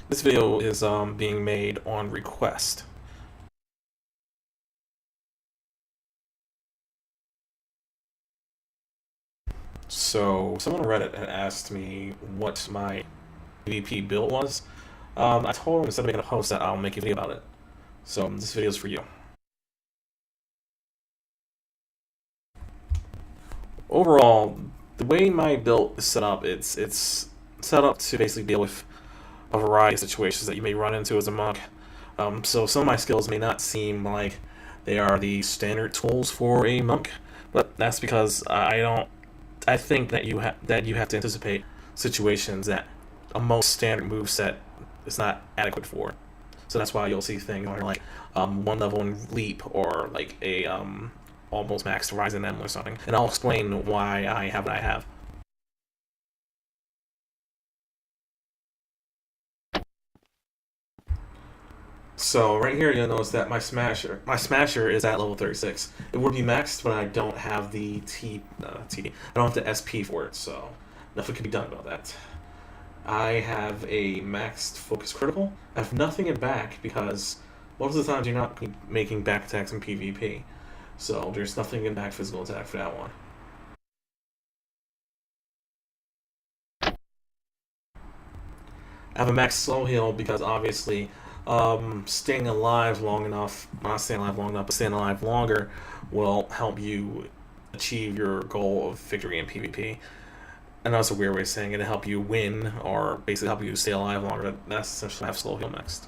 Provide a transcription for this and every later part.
This video is being made on request. So someone on Reddit had asked me what my PvP build was. I told him instead of making a post that I'll make a video about it. So this video is for you. Overall, the way my build is set up, it's set up to basically deal with a variety of situations that you may run into as a monk. So some of my skills may not seem like they are the standard tools for a monk, but that's because I think that you have to anticipate situations that a most standard move set is not adequate for. So that's why you'll see things like one level in leap or like a almost maxed rise in them or something. And I'll explain why I have what I have. So right here you'll notice that my smasher is at level 36. It would be maxed, but I don't have the I don't have the SP for it, so nothing can be done about that. I have a maxed focus critical. I have nothing in back because most of the times you're not making back attacks in PvP, so there's nothing in back physical attack for that one. I have a max slow heal because obviously staying alive long enough, not staying alive long enough, but staying alive longer will help you achieve your goal of victory in PvP. And that's a weird way of saying it, to help you win, or basically help you stay alive longer. That's essentially have slow heal next.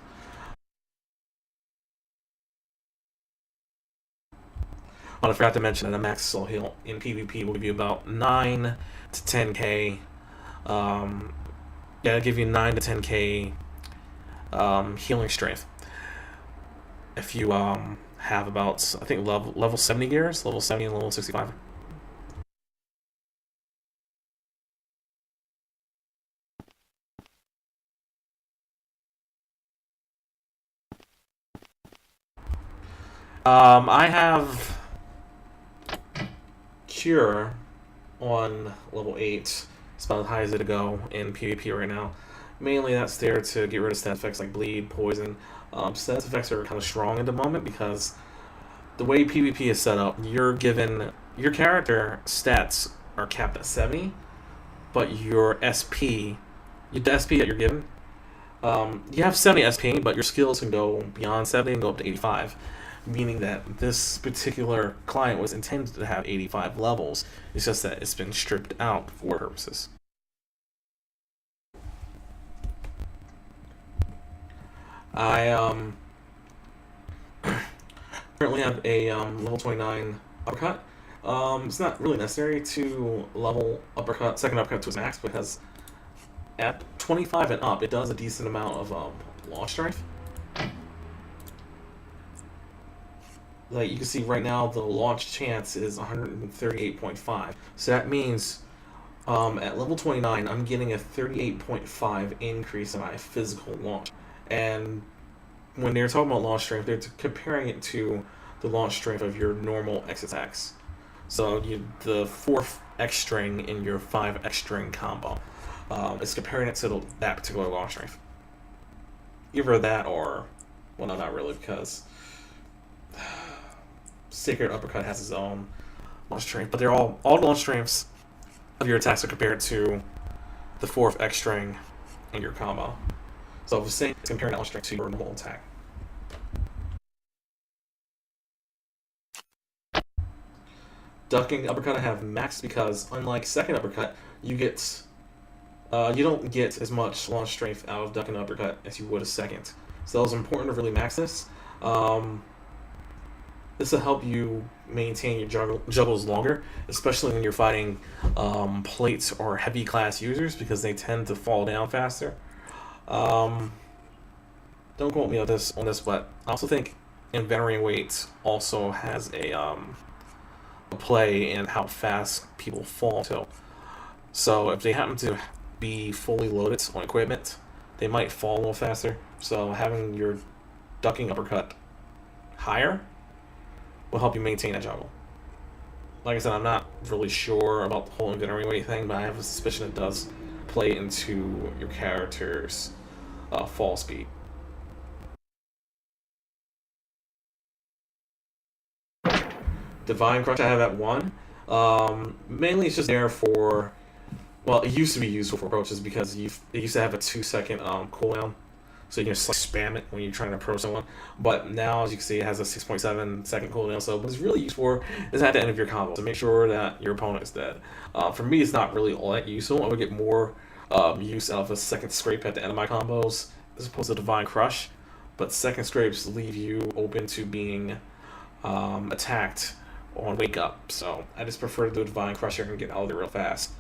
I forgot to mention that a max slow heal in PvP will give you about 9 to 10k. Yeah, it'll give you 9 to 10k healing strength. If you have about, I think, level 70 gears, level 70 and level 65. I have Cure on level 8. It's about as high as it'll go in PvP right now. Mainly that's there to get rid of stat effects like bleed, poison. Stat effects are kind of strong at the moment because the way PvP is set up, you're given, your character stats are capped at 70, but your SP, the SP that you're given, you have 70 SP, but your skills can go beyond 70 and go up to 85. Meaning that this particular client was intended to have 85 levels. It's just that it's been stripped out for purposes. I currently have a level 29 uppercut. It's not really necessary to level second uppercut to its max because at 25 and up, it does a decent amount of launch strength. Like you can see right now, the launch chance is 138.5. So that means at level 29, I'm getting a 38.5 increase in my physical launch. And when they're talking about launch strength, they're comparing it to the launch strength of your normal X attacks. So the 4th X string in your 5 X string combo. It's comparing it to that particular launch strength. Either that or, well, no, not really, because Sacred Uppercut has its own launch strength, but they're all the launch strengths of your attacks are compared to the 4th X string in your combo. So the same, it's comparing that launch strength to your normal attack. Ducking Uppercut I have maxed because unlike second uppercut, you don't get as much launch strength out of ducking uppercut as you would a second. So it's important to really max this. This will help you maintain your juggles longer, especially when you're fighting plates or heavy class users because they tend to fall down faster. Don't quote me on this, but I also think inventory weight also has a play in how fast people fall too. So if they happen to be fully loaded on equipment, they might fall a little faster. So having your ducking uppercut higher will help you maintain that juggle. Like I said, I'm not really sure about the whole inventory weight thing, but I have a suspicion it does play into your character's fall speed. Divine Crush I have at 1. Mainly it's just there for, well, it used to be useful for approaches because it used to have a 2-second cooldown. So you can just like spam it when you're trying to approach someone. But now, as you can see, it has a 6.7-second cooldown. So what it's really used for is at the end of your combo. So make sure that your opponent is dead. For me, it's not really all that useful. I would get more use out of a second scrape at the end of my combos as opposed to Divine Crush. But second scrapes leave you open to being attacked on Wake Up. So I just prefer to do a Divine Crusher and get out of there real fast.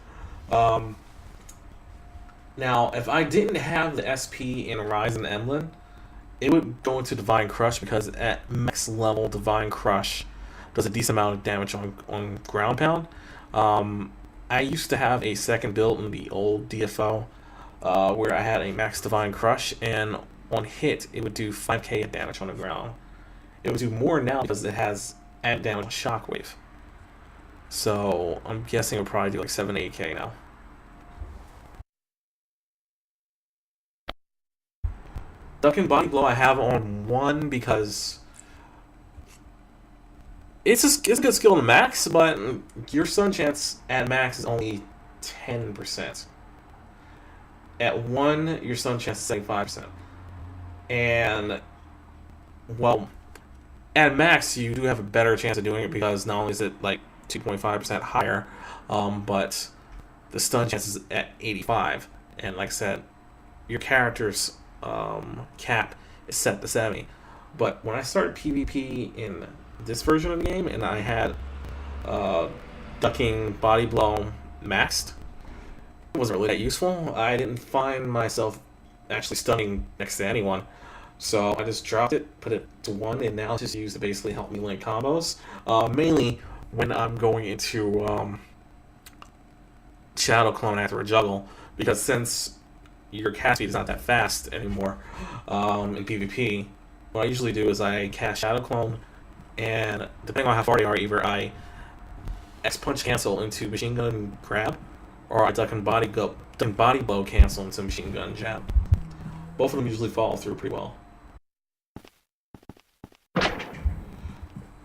Now, if I didn't have the SP in Rise and Emblem, it would go into Divine Crush because at max level, Divine Crush does a decent amount of damage on ground pound. I used to have a second build in the old DFO where I had a max Divine Crush, and on hit, it would do 5k damage on the ground. It would do more now because it has added damage on Shockwave. So I'm guessing it would probably do like 7 to 8k now. Duck and Body Blow I have on 1 because it's a good skill to max, but your stun chance at max is only 10%. At 1, your stun chance is 75%. And, well, at max, you do have a better chance of doing it because not only is it like 2.5% higher, but the stun chance is at 85. And like I said, your character's cap is set to 70. But when I started PvP in this version of the game and I had ducking body blow maxed, it wasn't really that useful. I didn't find myself actually stunning next to anyone, so I just dropped it, put it to 1, and now it's just used to basically help me link combos, mainly when I'm going into Shadow Clone after a juggle, because since your cast speed is not that fast anymore in PvP, what I usually do is I cast Shadow Clone, and depending on how far they are, either I X Punch cancel into Machine Gun Grab, or I duck and body blow cancel into Machine Gun Jab. Both of them usually follow through pretty well.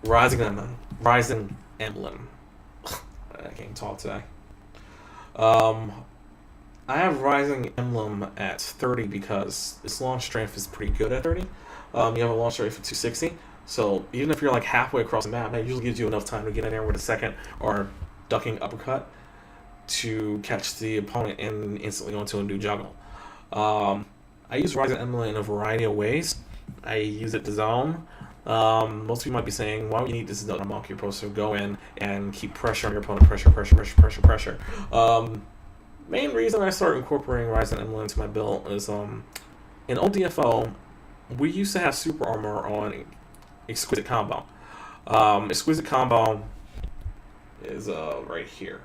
Rising Emblem. I can't talk today. I have Rising Emblem at 30 because its launch strength is pretty good at 30. You have a launch strength of 260, so even if you're like halfway across the map, that usually gives you enough time to get in there with a second or ducking uppercut to catch the opponent and instantly go into a new juggle. I use Rising Emblem in a variety of ways. I use it to zone. Most people might be saying, why would you need this zone monk? You're supposed to go in and keep pressure on your opponent, pressure. Main reason I started incorporating Rising Emblem into my build is in old DFO, we used to have super armor on Exquisite Combo. Exquisite Combo is right here.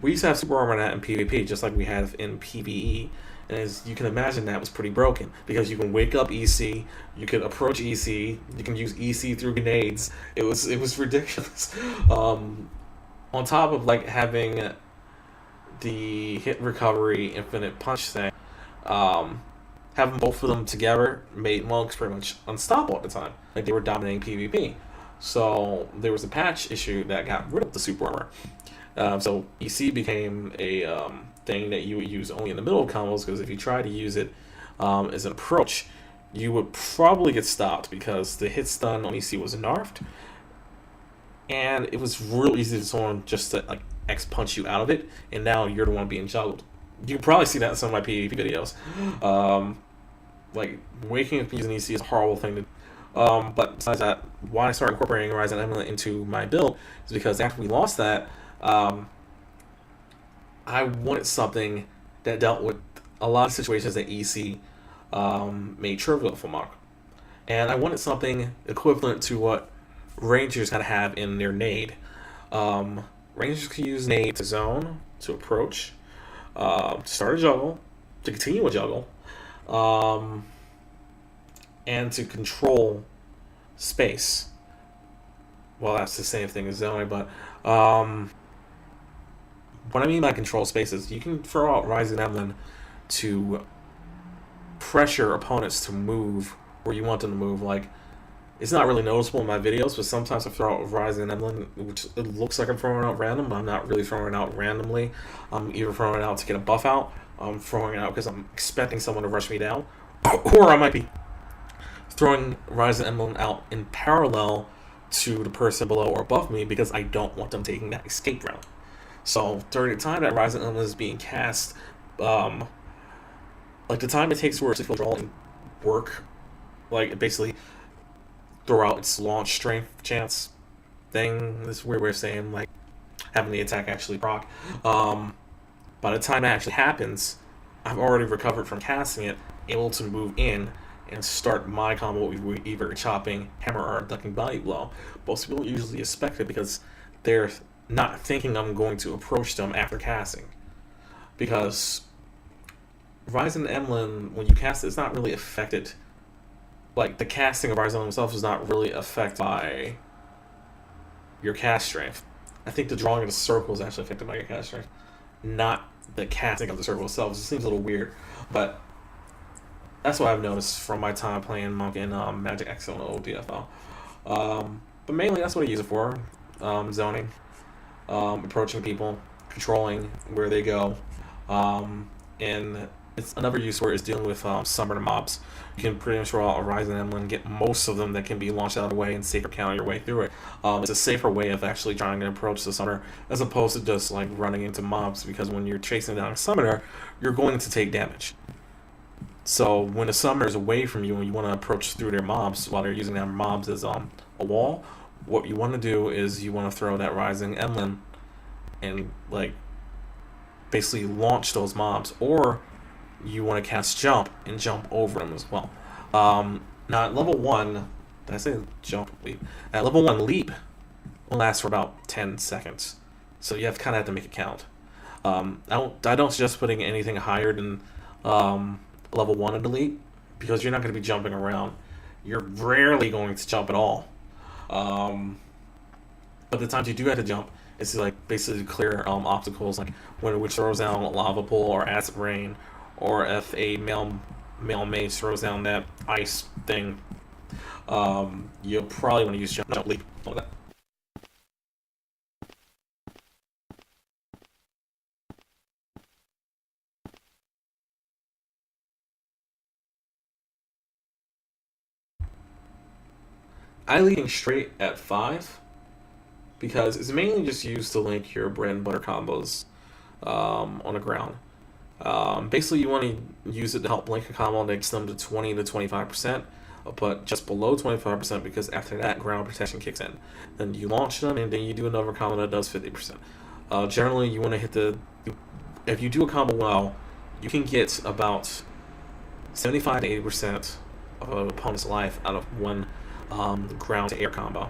We used to have super armor on that in PvP, just like we have in PvE. And as you can imagine, that was pretty broken because you can wake up EC, you can approach EC, you can use EC through grenades. It was ridiculous. On top of like having the hit recovery infinite punch thing, having both of them together made monks pretty much unstoppable at the time. Like they were dominating PvP. So there was a patch issue that got rid of the super armor. So EC became a thing that you would use only in the middle of combos, because if you try to use it as an approach, you would probably get stopped because the hit stun on EC was nerfed, and it was real easy to someone just to like X punch you out of it, and now you're the one being juggled. You can probably see that in some of my PvP videos. Like waking up using EC is a horrible thing to. But besides that, why I started incorporating Rising Emblem into my build is because after we lost that, I wanted something that dealt with a lot of situations that EC made trivial for Mark. And I wanted something equivalent to what Rangers gotta have in their nade. Rangers can use nade to zone, to approach, to start a juggle, to continue a juggle, and to control space. Well, that's the same thing as zoning, but what I mean by control space is you can throw out Rising Emblem to pressure opponents to move where you want them to move. Like, it's not really noticeable in my videos, but sometimes I throw out Rising Emblem, which it looks like I'm throwing it out random, but I'm not really throwing it out randomly. I'm either throwing it out to get a buff out, I'm throwing it out because I'm expecting someone to rush me down, or I might be throwing Rising Emblem out in parallel to the person below or above me because I don't want them taking that escape route. So during the time that Rising Emblem is being cast, like the time it takes for it to filter and work, like basically throw out its launch strength chance thing. This weird way of saying like having the attack actually proc. By the time it actually happens, I've already recovered from casting it, able to move in and start my combo with either chopping, hammer, or ducking body blow. Most people usually expect it because they're not thinking I'm going to approach them after casting. Because Rising Emblem, when you cast it, it's not really affected. Like, the casting of Rising Emblem itself is not really affected by your cast strength. I think the drawing of the circle is actually affected by your cast strength, not the casting of the circle itself. It seems a little weird, but that's what I've noticed from my time playing Monk and Magic X on the old DFO. But mainly that's what I use it for. Zoning, approaching people, controlling where they go, and it's another use for it is dealing with summoner mobs. You can pretty much roll out a Rising Emblem and get most of them that can be launched out of the way and safer counter your way through it. It's a safer way of actually trying to approach the summoner as opposed to just like running into mobs, because when you're chasing down a summoner, you're going to take damage. So when a summoner is away from you and you want to approach through their mobs while they're using their mobs as a wall, what you want to do is you want to throw that Rising Emblem and like basically launch those mobs, or you want to cast jump and jump over them as well. Now at level 1, did I say jump leap? At level 1, leap will last for about 10 seconds, so you kind of have to make it count. I don't suggest putting anything higher than level 1 of the leap, because you're not going to be jumping around. You're rarely going to jump at all. But the times you do have to jump, it's like basically clear obstacles, like when a witch throws down a lava pool or acid rain, or if a male mage throws down that ice thing. You'll probably want to use jump leap. Like that. I leading straight at 5 because it's mainly just used to link your bread and butter combos on the ground. Basically, you want to use it to help link a combo and extend them to 20 to 25%, but just below 25% because after that, ground protection kicks in. Then you launch them, and then you do another combo that does 50%. Generally, you want to hit if you do a combo well, you can get about 75 to 80% of an opponent's life out of one ground to air combo.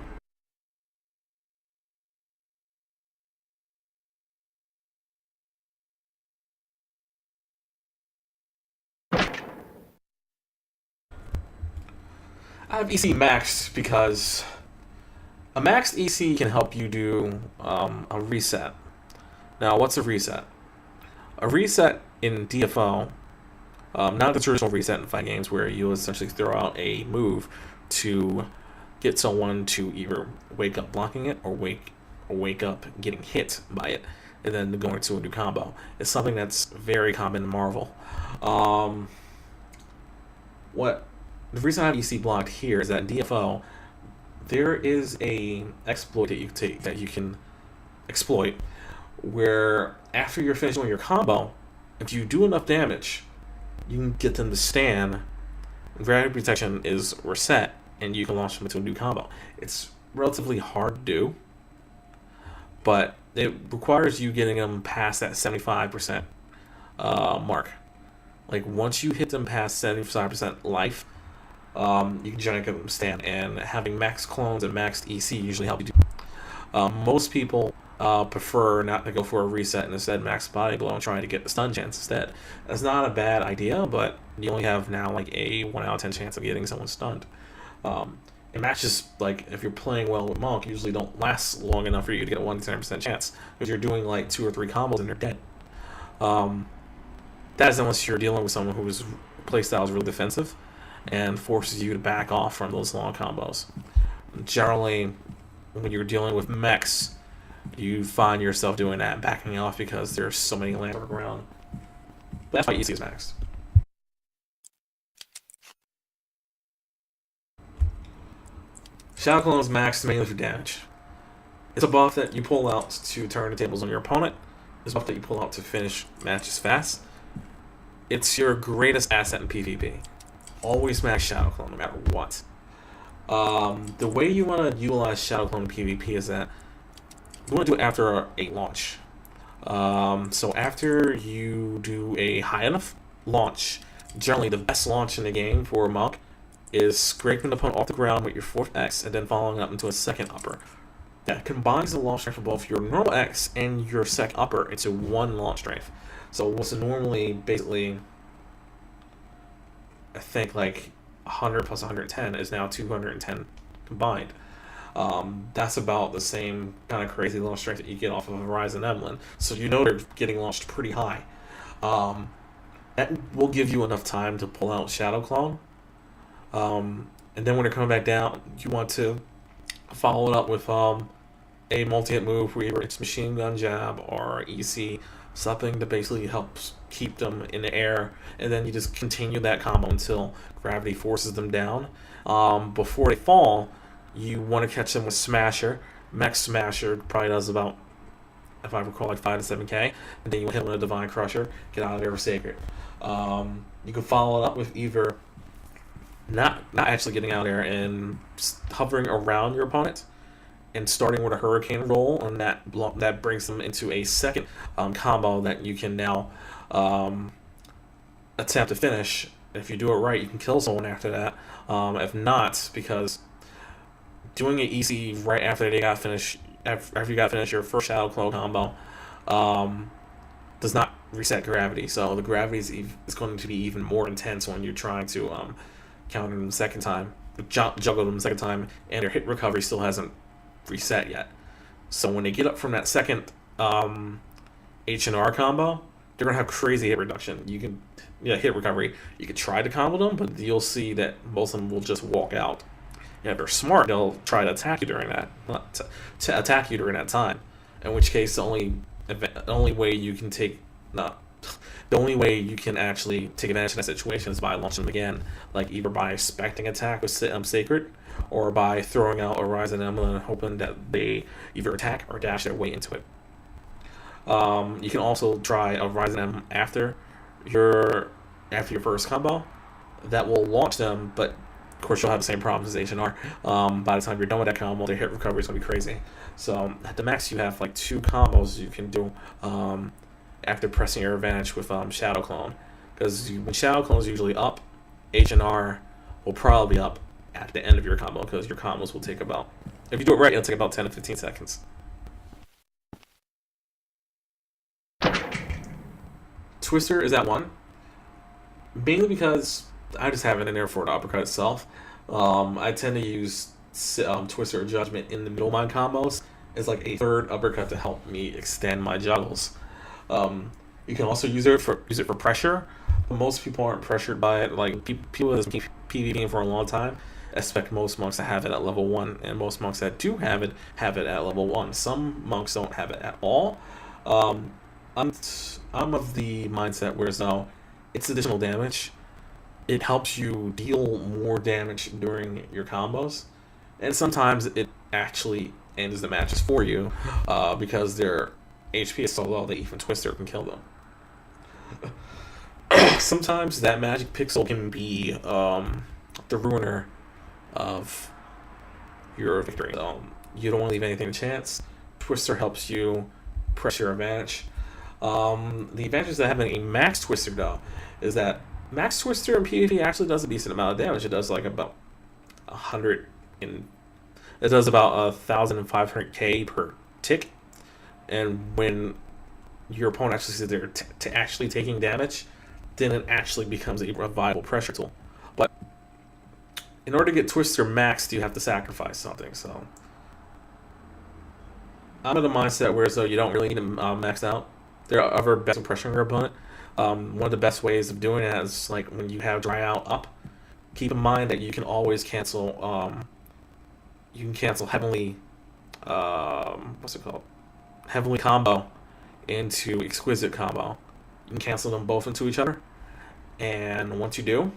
I have EC maxed because a maxed EC can help you do a reset. Now, what's a reset? A reset in DFO, not the traditional reset in fight games where you essentially throw out a move to get someone to either wake up blocking it or wake up getting hit by it and then go into a new combo. It's something that's very common in Marvel. The reason I have EC blocked here is that in DFO, there is a exploit that you can exploit, where after you're finished doing your combo, if you do enough damage, you can get them to stand. Gravity protection is reset, and you can launch them into a new combo. It's relatively hard to do, but it requires you getting them past that 75% mark. Like once you hit them past 75% life, you can generally get them stand, and having max clones and maxed EC usually help you do. Most people prefer not to go for a reset and instead max body blow and trying to get the stun chance instead. That's not a bad idea, but you only have now like a 1 out of 10 chance of getting someone stunned. And matches, like if you're playing well with Monk, usually don't last long enough for you to get a 1 to 10% chance because you're doing like 2 or 3 combos and they're dead. That is unless you're dealing with someone who is playstyle is really defensive and forces you to back off from those long combos. Generally, when you're dealing with mechs, you find yourself doing that, backing off because there's so many lands around. That's why EC is maxed. Shadow Clone is maxed mainly for damage. It's a buff that you pull out to turn the tables on your opponent. It's a buff that you pull out to finish matches fast. It's your greatest asset in PvP. Always max Shadow Clone no matter what. The way you want to utilize Shadow Clone in PvP is that you want to do it after a launch. So after you do a high enough launch, generally the best launch in the game for a monk is scraping the opponent off the ground with your 4th X and then following up into a 2nd upper. That combines the launch strength of both your normal X and your 2nd upper into one launch strength. So what's normally basically, I think, like 100 plus 110 is now 210 combined. That's about the same kind of crazy launch strength that you get off of Horizon Emblem. So you know they're getting launched pretty high. That will give you enough time to pull out Shadow Clone. And then when they're coming back down, you want to follow it up with a multi-hit move where either it's Machine Gun Jab or EC, something that basically helps keep them in the air, and then you just continue that combo until gravity forces them down. Before they fall, you want to catch them with Smasher. Max Smasher probably does about, if I recall, like 5 to 7k, and then you hit them with a Divine Crusher, get out of there with Sacred. You can follow it up with either not actually getting out there and hovering around your opponent and starting with a Hurricane roll, and that brings them into a 2nd combo that you can now attempt to finish. If you do it right, you can kill someone after that. If not, because doing an EC right after you got finished your first Shadow Clone combo does not reset gravity. So the gravity is going to be even more intense when you're trying to counter them the 2nd time, juggle them the 2nd time, and their hit recovery still hasn't reset yet. So when they get up from that 2nd H&R combo, they're gonna have crazy hit reduction. You can hit recovery. You can try to combo them, but you'll see that most of them will just walk out. If they're smart, they'll try to attack you during that, to attack you during that time. In which case, the only way you can actually take advantage of that situation is by launching them again, like either by expecting attack with Sacred, or by throwing out a Horizon Emblem and hoping that they either attack or dash their way into it. You can also try a Horizon Emblem after your first combo. That will launch them, but of course you'll have the same problems as H&R. By the time you're done with that combo, their hit recovery is going to be crazy. So at the max, you have like 2 combos you can do after pressing your advantage with Shadow Clone. Because when Shadow Clone is usually up, H&R will probably be up at the end of your combo, because your combos will take about, if you do it right, it'll take about 10 to 15 seconds. Twister is at 1, mainly because I just have it in there for the uppercut itself. I tend to use Twister or Judgment in the middle of my combos as like a 3rd uppercut to help me extend my juggles. You can also use it for pressure, but most people aren't pressured by it. Like people that's been PvPing for a long time expect most monks to have it at level 1, and most monks that do have it at level 1. Some monks don't have it at all. I'm of the mindset where it's additional damage. It helps you deal more damage during your combos, and sometimes it actually ends the matches for you because their HP is so low that even Twister can kill them. Sometimes that magic pixel can be the ruiner of your victory. You don't want to leave anything to chance. Twister helps you press your advantage. The advantage that having a max Twister, though, is that max Twister in PvP actually does a decent amount of damage. It does like about 1,500k per tick, and when your opponent actually sits there to actually taking damage, then it actually becomes a viable pressure tool. But in order to get Twister maxed, you have to sacrifice something. So I'm in the mindset where you don't really need to max out. There are other best impression on your opponent. One of the best ways of doing it is like when you have dry out up. Keep in mind that you can always cancel. You can cancel heavenly. What's it called? Heavenly combo into exquisite combo. You can cancel them both into each other, and once you do,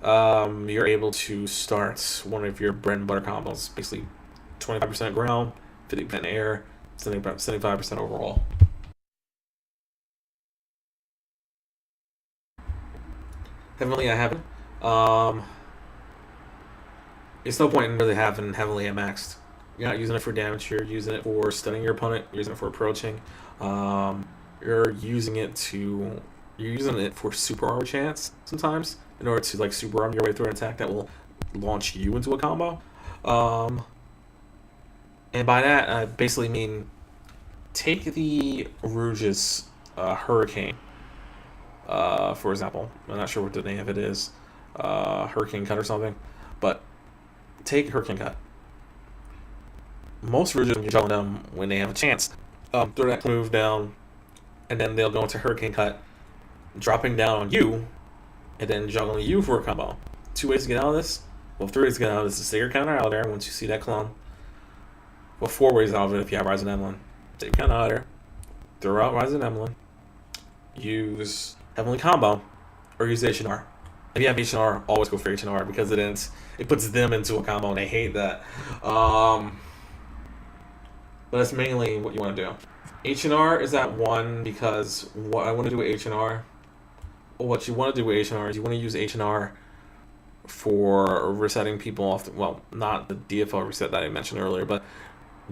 you're able to start one of your bread and butter combos. Basically, 25% ground, 50% air, 75% overall. Heavenly, I haven't. It's no point in really having heavily at maxed. You're not using it for damage. You're using it for stunning your opponent. You're using it for approaching. You're using it to. You're using it for super armor chance sometimes in order to like super armor your way through an attack that will launch you into a combo. And by that, I basically mean take the Rouge's Hurricane, for example. I'm not sure what the name of it is. Hurricane Cut or something. But take Hurricane Cut. Most Rouges, when you're juggling them, when they have a chance, throw that move down, and then they'll go into Hurricane Cut, dropping down on you, and then juggling you for a combo. 2 ways to get out of this. Well, 3 ways to get out of this is stay your counter out there once you see that clone. Well, 4 ways out of it if you have Rising Emblem. Take your counter out there, throw out Rising Emblem, use Heavenly Combo, or use H&R. If you have H&R, always go for H&R because it puts them into a combo and they hate that. But that's mainly what you want to do. H&R is at 1 because what I want to do with H&R, what you want to do with H&R is you want to use H&R for resetting people off. Well, not the DFOG reset that I mentioned earlier, but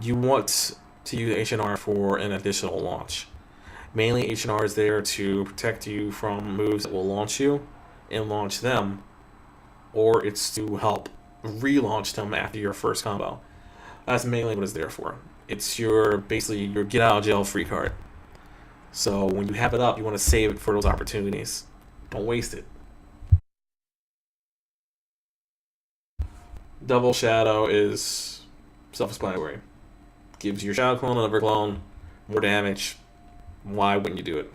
you want to use H&R for an additional launch. Mainly H&R is there to protect you from moves that will launch you and launch them, or it's to help relaunch them after your first combo. That's mainly what it's there for. It's basically your get out of jail free card. So when you have it up, you want to save it for those opportunities. Don't waste it. Double Shadow is self-explanatory. Gives your Shadow clone another clone, more damage. Why wouldn't you do it?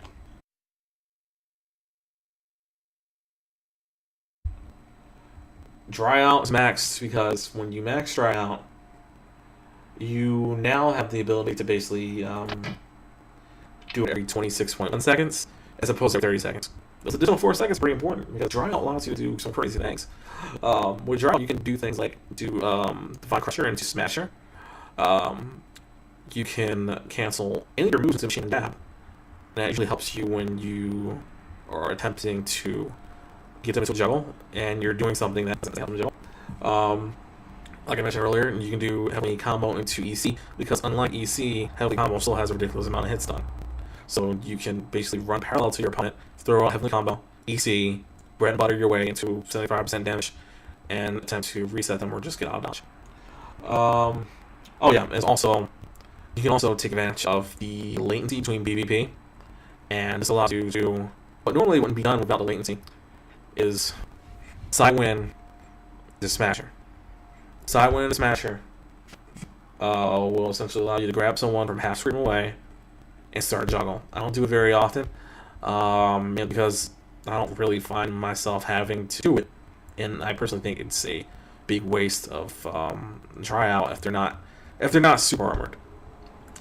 Dry Out is maxed because when you max Dry Out, you now have the ability to basically do it every 26.1 seconds as opposed to 30 seconds. Those additional 4 seconds is pretty important because Dry Out allows you to do some crazy things. With Dry Out, you can do things like do Divine Crusher into Smasher. You can cancel any of your moves into Machine and Dab. And that usually helps you when you are attempting to get them into a juggle and you're doing something that doesn't help them juggle. Like I mentioned earlier, you can do Heavenly Combo into EC because unlike EC, Heavenly Combo still has a ridiculous amount of hit stun. So you can basically run parallel to your opponent, throw out Heavenly Combo, EC, bread and butter your way into 75% damage, and attempt to reset them or just get out of dodge. Oh yeah, it's also you can also take advantage of the latency between BVP, and this allows you to what normally wouldn't be done without the latency is side win the Smasher. Side win the Smasher will essentially allow you to grab someone from half screen away and start a juggle. I don't do it very often because I don't really find myself having to do it, and I personally think it's a big waste of Dry Out if they're not super armored.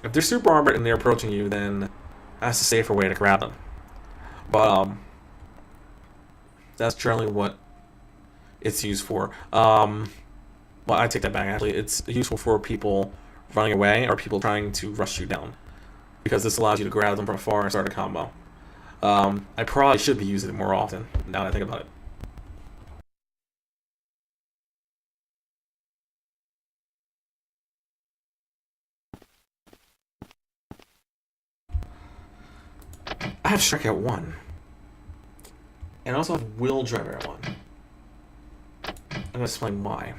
If they're super armored and they're approaching you, then that's a safer way to grab them. But that's generally what it's used for. Well, I take that back, actually. It's useful for people running away or people trying to rush you down, because this allows you to grab them from afar and start a combo. I probably should be using it more often, now that I think about it. I have Shrek at 1. And I also have Will Driver at 1. I'm going to explain why.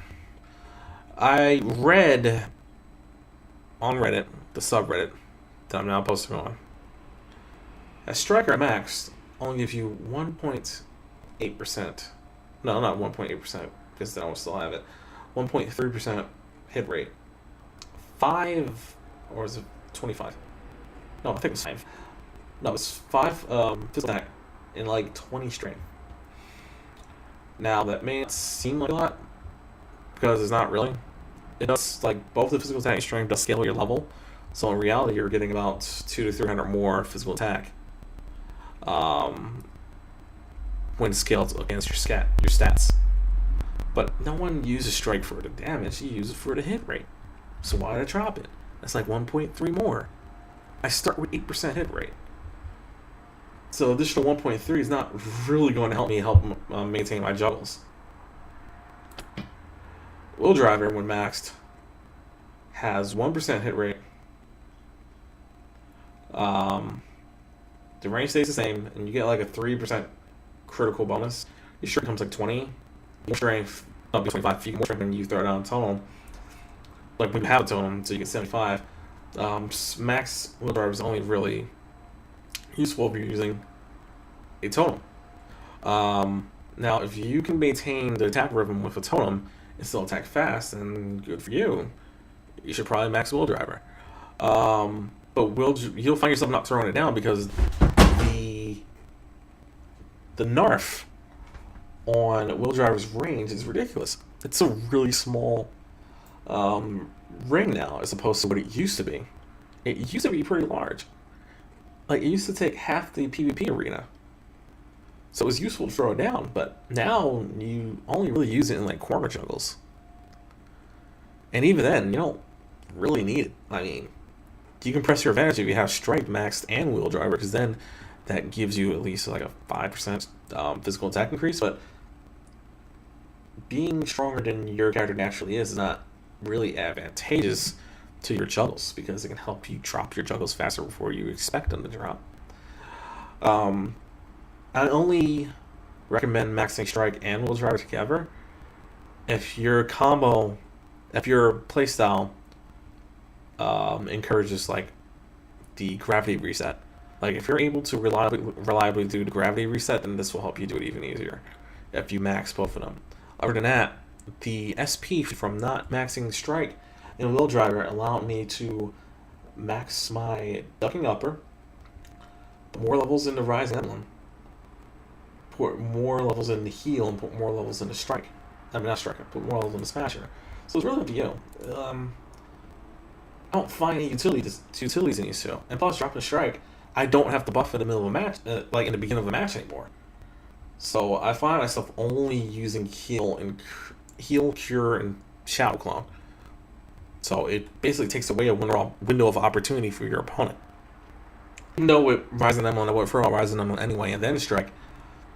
I read on Reddit, the subreddit that I'm now posting on, that Striker at max only gives you 1.8%. No, not 1.8%, because then I will still have it. 1.3% hit rate. 5, or is it 25? No, I think it's 5. No, it's 5 physical attack and like 20 strength. Now that may not seem like a lot because it's not really. It does like both the physical attack and strength does scale with your level. So in reality, you're getting about 200 to 300 more physical attack um, when scaled against your stats. But no one uses strike for the damage; you use it for the hit rate. So why did I drop it? That's like 1.3 more. I start with 8% hit rate. So additional 1.3 is not really going to help maintain my juggles. Will Driver, when maxed, has 1% hit rate. Um, the range stays the same, and you get like a 3% critical bonus. Your strength comes like 20. Your strength, no, 25. If you get more strength when you throw it down a totem, like when you have a totem, so you get 75. Max Will Driver is only really useful if you're using a totem. Now, if you can maintain the attack rhythm with a totem and still attack fast, then good for you. You should probably max Will Driver. But you'll find yourself not throwing it down because the nerf on Will Driver's range is ridiculous. It's a really small ring now as opposed to what it used to be. It used to be pretty large. Like it used to take half the PvP arena. So it was useful to throw it down, but now you only really use it in like corner juggles. And even then, you don't really need it. I mean, you can press your advantage if you have strength maxed and Wheel Driver, because then that gives you at least like a 5% physical attack increase. But being stronger than your character naturally is not really advantageous to your juggles because it can help you drop your juggles faster before you expect them to drop. I only recommend maxing strike and Wheel Driver together if your playstyle encourages like the gravity reset. Like if you're able to reliably do the gravity reset, then this will help you do it even easier if you max both of them. Other than that, the SP from not maxing strike and Wheel Driver allowed me to max my ducking upper, put more levels in the Rising Emblem, put more levels in the heal, and put more levels in the strike. I mean not striker, put more levels in the smasher. So it's really up to you. I don't find any utilities in these two. And plus, dropping a strike, I don't have to buff in the middle of a match, like in the beginning of the match anymore. So I find myself only using heal, cure, and shadow clone. So it basically takes away a window of opportunity for your opponent. Even though with Rising Emblem, I would throw out Rising Emblem anyway, and then strike.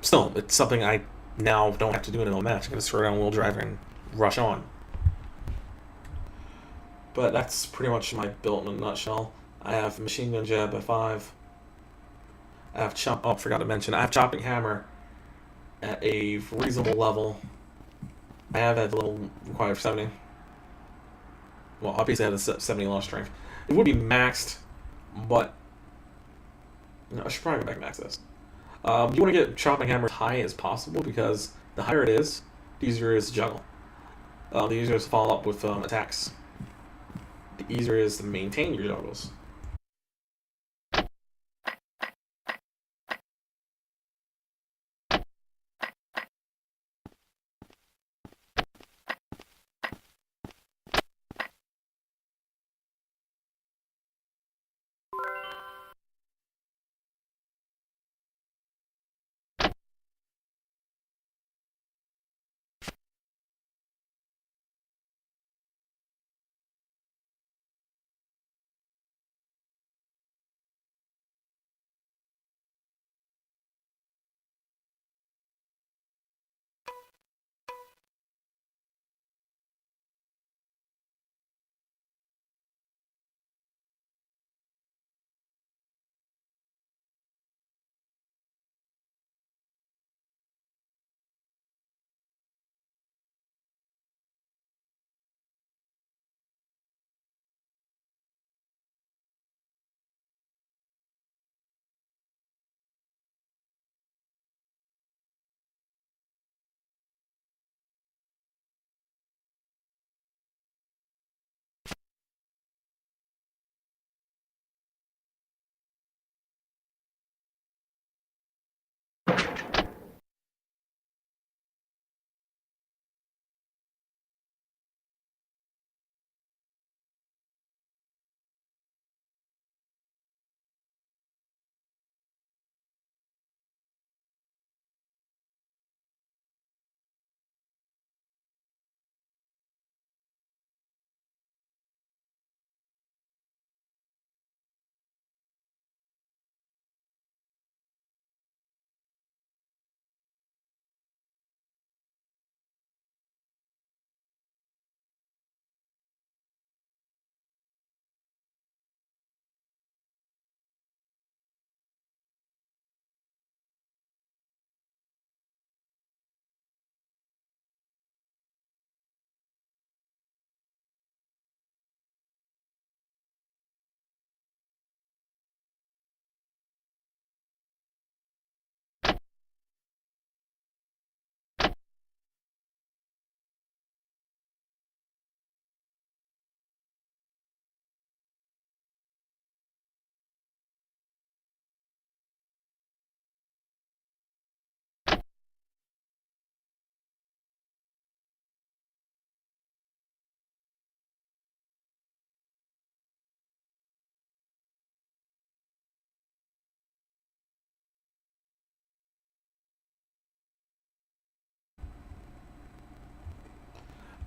Still, it's something I now don't have to do in a match. I can just throw down Wheel Driver and rush on. But that's pretty much my build in a nutshell. I have Machine Gun Jab at 5. I have forgot to mention, I have Chopping Hammer at a reasonable level. I have at the level required for 70. Well, obviously I have the 70 launch strength. It would be maxed, but I should probably go back and max this. You want to get Chopping Hammer as high as possible because the higher it is, the easier it is to juggle. The easier it is to follow up with attacks. The easier it is to maintain your juggles.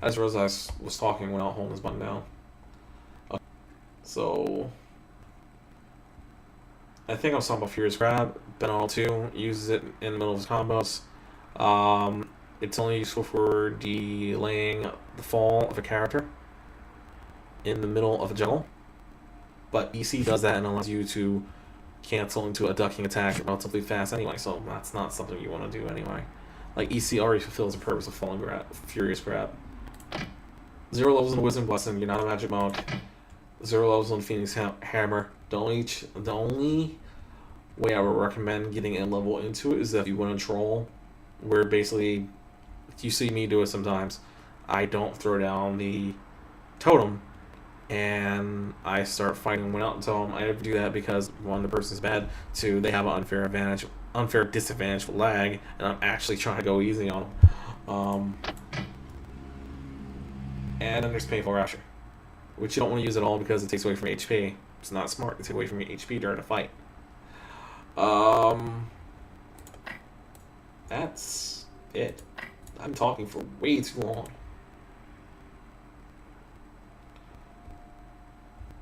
I just realized I was talking without holding this button down. So, I think I was talking about Furious Grab. Ben 2 uses it in the middle of his combos. It's only useful for delaying the fall of a character in the middle of a juggle. But EC does that and allows you to cancel into a ducking attack relatively fast anyway, so that's not something you want to do anyway. Like, EC already fulfills the purpose of Falling Grab, Furious Grab. 0 levels in Wisdom Blessing, you're not a magic monk. 0 levels on Phoenix Hammer. The only way I would recommend getting a level into it is if you want to troll, where basically, you see me do it sometimes, I don't throw down the totem, and I start fighting without the totem. I never do that because, one, the person's bad, two, they have an unfair disadvantage with lag, and I'm actually trying to go easy on them. And then there's Painful Rapture, which you don't want to use at all because it takes away from your HP. It's not smart to take away from your HP during a fight. That's it. I'm talking for way too long.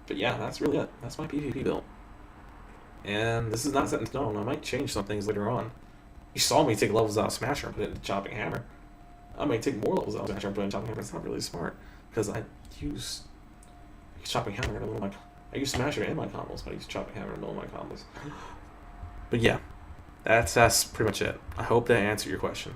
But yeah, that's really it. That's my PvP build. And this is not set in stone. I might change some things later on. You saw me take levels out of Smasher and put it in Chopping Hammer. I might take more levels out of Smasher and put it in Chopping Hammer. It's not really smart, because I use Chopping Hammer in the middle of my... I use Smasher in my combos, but I use Chopping Hammer in the middle of my combos. But yeah, that's pretty much it. I hope that answered your question.